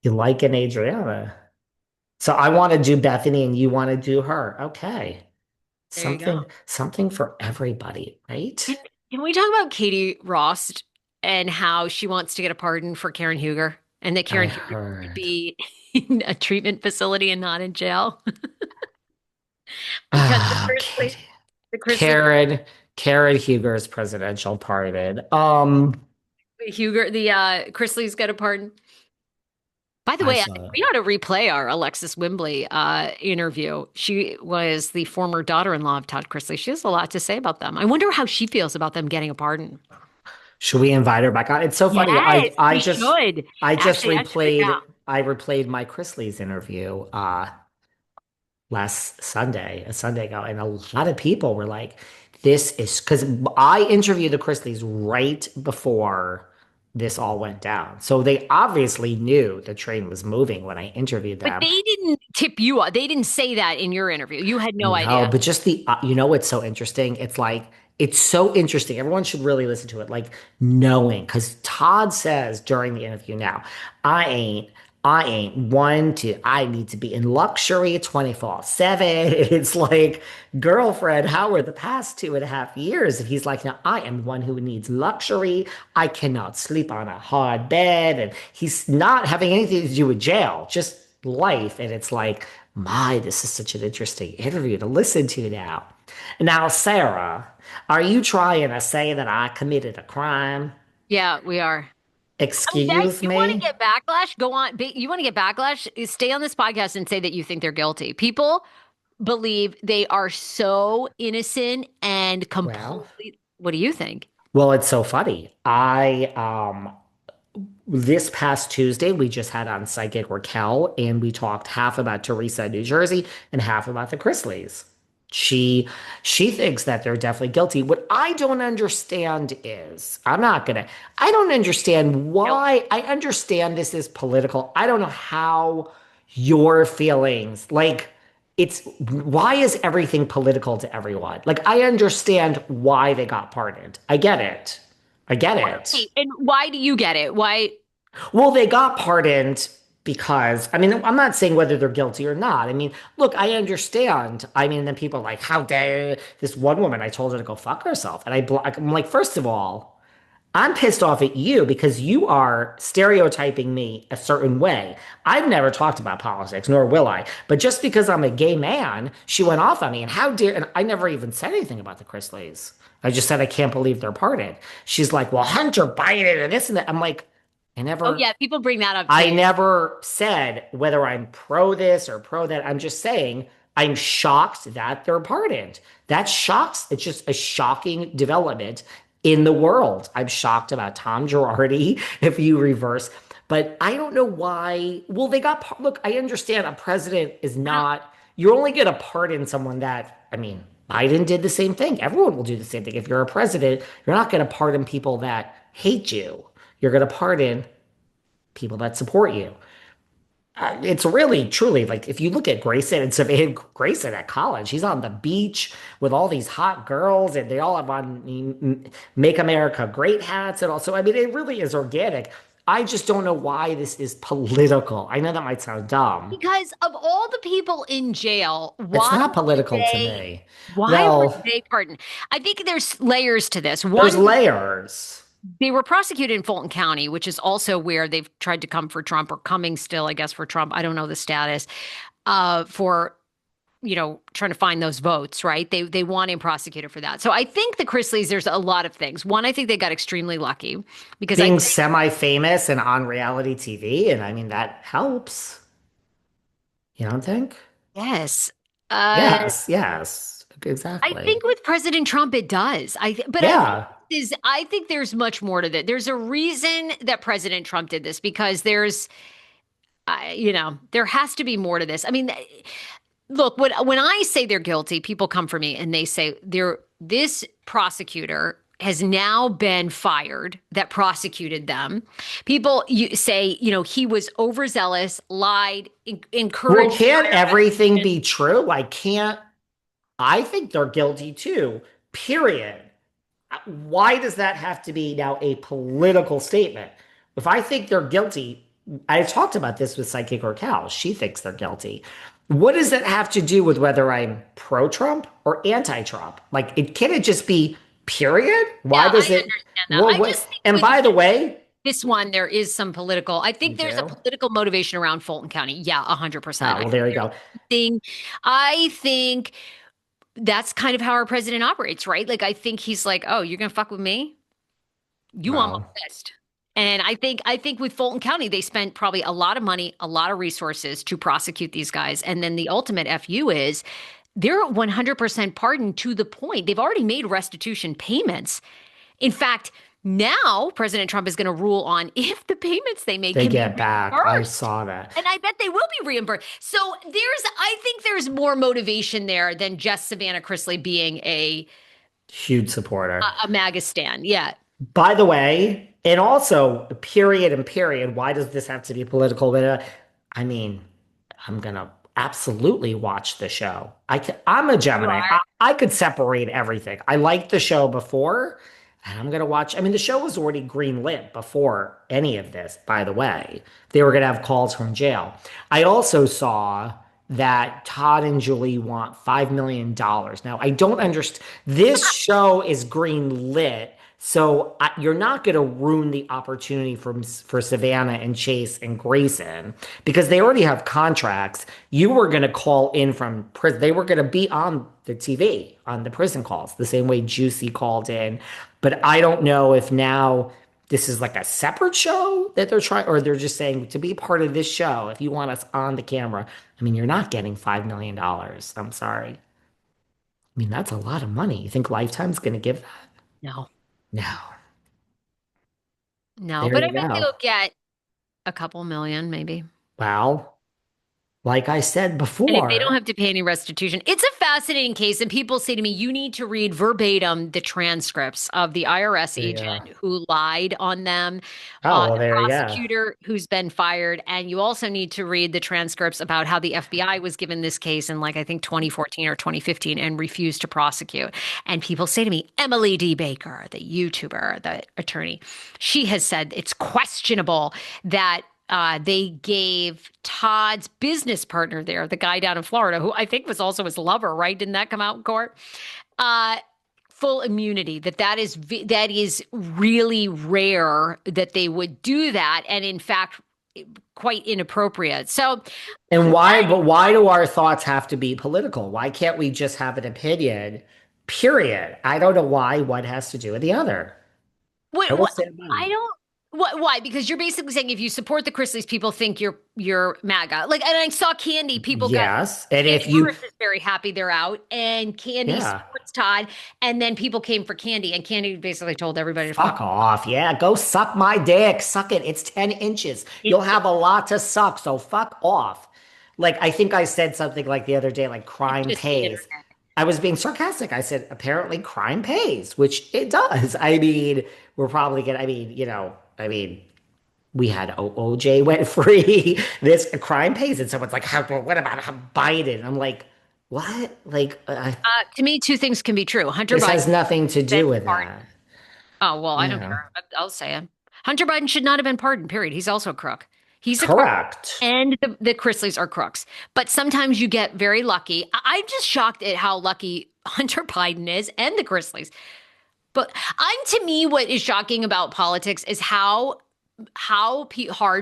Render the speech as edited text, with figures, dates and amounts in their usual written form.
You like an Adriana. So I want to do Bethany and you want to do her. Okay. There you go. Something for everybody, Can, right? can we talk about Katie Ross and how she wants to get a pardon for Karen Huger and that I Karen Huger should heard. be in a treatment facility and not in jail? Because Oh, Katie. The Chrisley Karen, Karen Huger's presidential pardon. Huger, Chrisley's got a pardon. By the I way, saw that. we ought to replay our Alexis Wembley interview. She was the former daughter-in-law of Todd Chrisley. She has a lot to say about them. I wonder how she feels about them getting a pardon. Should we invite her back on? It's so funny. Yes, we should. I just Actually, actually, yeah. replayed my Chrisley's interview last Sunday, a Sunday ago, and a lot of people were like, "This is," because I interviewed the Chrisleys right before this all went down, so they obviously knew the train was moving when I interviewed But them. they didn't tip you off. They didn't say that in your interview. You had no No, idea. but just you know what's so interesting? It's so interesting. Everyone should really listen to it. Like knowing, because Todd says during the interview now, I ain't, I ain't one to, I need to be in luxury 24/7. It's like, girlfriend, how were the past 2.5 years? And he's like, no, I am one who needs luxury. I cannot sleep on a hard bed. And he's not having anything to do with jail, just life. And it's like, my, this is such an interesting interview to listen to now. Now, Sarah, are you trying to say that I committed a crime? Yeah, we are. I mean, that Excuse you want to me? get backlash? Go on. You want to get backlash? Stay on this podcast and say that you think they're guilty. People believe they are so innocent and Well, completely. What do you think? it's so funny. This past Tuesday, we just had on Psychic Raquel, and we talked half about Teresa, New Jersey, and half about the Chrisleys. She she thinks that they're definitely guilty. What I don't understand is, I don't understand Nope. why. I understand this is political. I don't know how your feelings, like, it's why is everything political to everyone? Like, I understand why they got pardoned. I get it. I get it. Why? And why do you get it? Why? Well, they got pardoned because, I mean, I'm not saying whether they're guilty or not. I mean, look, I understand. I mean, then people are like, how dare this one woman? I told her to go fuck herself. And I'm like, first of all, I'm pissed off at you because you are stereotyping me a certain way. I've never talked about politics, nor will I. But just because I'm a gay man, she went off on me. And how dare, and I never even said anything about the Chrisleys. I just said, I can't believe they're pardoned. She's like, well, Hunter Biden and this and that. I'm like, I Oh never yeah, people bring that up I too. never said whether I'm pro this or pro that. I'm just saying I'm shocked that they're pardoned. That shocks. It's just a shocking development in the world. I'm shocked about Tom Girardi if you reverse, but I don't know why. Well, they got, look, I understand a president is I don't. not, you're only going to pardon someone that, I mean, Biden did the same thing. Everyone will do the same thing. If you're a president, you're not going to pardon people that hate you. You're going to pardon people that support you. It's really, truly like if you look at Grayson and Savannah Grayson at college, he's on the beach with all these hot girls, and they all have on Make America Great hats and also. I mean, it really is organic. I just don't know why this is political. I know that might sound dumb. Because of all the people in jail, It's not political to me. why were Well, they pardoned? I think there's layers to this. there's One, layers. they were prosecuted in Fulton County, which is also where they've tried to come for Trump or coming still, I guess, for Trump. I don't know the status. For trying to find those votes, right? They want him prosecuted for that. So I think the Chrisleys, there's a lot of things. One, I think they got extremely lucky because I Being think semi-famous and on reality TV, and I mean that helps. You don't think? yes. Uh, Yes, yes, I exactly. think with President Trump it does. But I think Yeah. I think there's much more to that. There's a reason that President Trump did this because there has to be more to this. I mean, look, when I say they're guilty, people come for me and they say this prosecutor has now been fired that prosecuted them. People say, he was overzealous, lied, Well, encouraged can't voter everything suppression. be true? Like, can't I think they're guilty too, period. Why does that have to be now a political statement? If I think they're guilty, I talked about this with Psychic or Cal. She thinks they're guilty. What does that have to do with whether I'm pro-Trump or anti-Trump? Like, can it just be period? Yeah, Why I does it? understand that. Well, I just what? think And with by the way, this one, there is some political. I you think there's a do. political motivation around Fulton County. Yeah, 100%. Oh, I well, think there you there's go. something. I think that's kind of how our president operates, right? Like, I think he's like, "Oh, you're gonna fuck with me? You on my Well, list." And I think with Fulton County, they spent probably a lot of money, a lot of resources to prosecute these guys. And then the ultimate FU is they're 100% pardoned to the point. They've already made restitution payments. In fact, now President Trump is going to rule on if the payments they make they can be get back. I reimbursed. saw that. And I bet they will be reimbursed. So I think there's more motivation there than just Savannah Chrisley being Huge supporter. a MAGA stan. Yeah. By the way, and also, period and period, why does this have to be political? But I mean, I'm gonna absolutely watch the show. I'm a You Gemini. are. I could separate everything. I liked the show before, and I'm gonna watch. I mean, the show was already greenlit before any of this, by the way. They were gonna have calls from jail. I also saw that Todd and Julie want $5 million. Now, I don't understand. This show is green lit, so you're not going to ruin the opportunity for Savannah and Chase and Grayson because they already have contracts. You were going to call in from prison. They were going to be on the TV on the prison calls the same way Juicy called in. But I don't know if now this is like a separate show that they're trying, or they're just saying to be part of this show, if you want us on the camera, I mean, you're not getting $5 million. I'm sorry. I mean, that's a lot of money. You think Lifetime's going to give that? No, No. no. There But I you bet go. they'll get a couple million, maybe. Well, like I said And if they don't before, have to pay any restitution, it's a fascinating case. And people say to me, you need to read verbatim the transcripts of the IRS yeah. agent who lied on them, Oh, well, the there you go. prosecutor who's been fired. And you also need to read the transcripts about how the FBI was given this case in, like, I think 2014 or 2015 and refused to prosecute. And people say to me, Emily D. Baker, the YouTuber, the attorney, she has said it's questionable that they gave Todd's business partner there, the guy down in Florida, who I think was also his lover, right? Didn't that come out in court? Uh, Full immunity. That is really rare that they would do that, and in fact, quite inappropriate. So And why, but why do our thoughts have to be political? Why can't we just have an opinion? Period. I don't know why one has to do with the other. I will what stand by I them. don't. Why? Because you're basically saying if you support the Chrisleys, people think you're MAGA. Like, and I saw Candy. People got Yes. And Candy if you, Harris is very happy they're out, and Candy yeah, supports Todd. And then people came for Candy, and Candy basically told everybody to fuck fuck off. Yeah, go suck my dick. Suck it. It's 10 inches. You'll have a lot to suck, so fuck off. Like, I think I said something like the other day, like It's crime just the pays. internet. I was being sarcastic. I said, apparently crime pays, which it does. I mean, we're probably gonna, I mean, we had OJ went free. This crime pays, and someone's like, well, what about Biden? I'm like, what? Like, To me, two things can be true. Hunter this Biden has nothing to been do with pardoned. that. Oh well, I don't Yeah. care. I'll say it. Hunter Biden should not have been pardoned. Period. He's also a crook. He's a crook. Correct. And the Chrisleys are crooks. But sometimes you get very lucky. I'm just shocked at how lucky Hunter Biden is and the Chrisleys. But to me, what is shocking about politics is how hard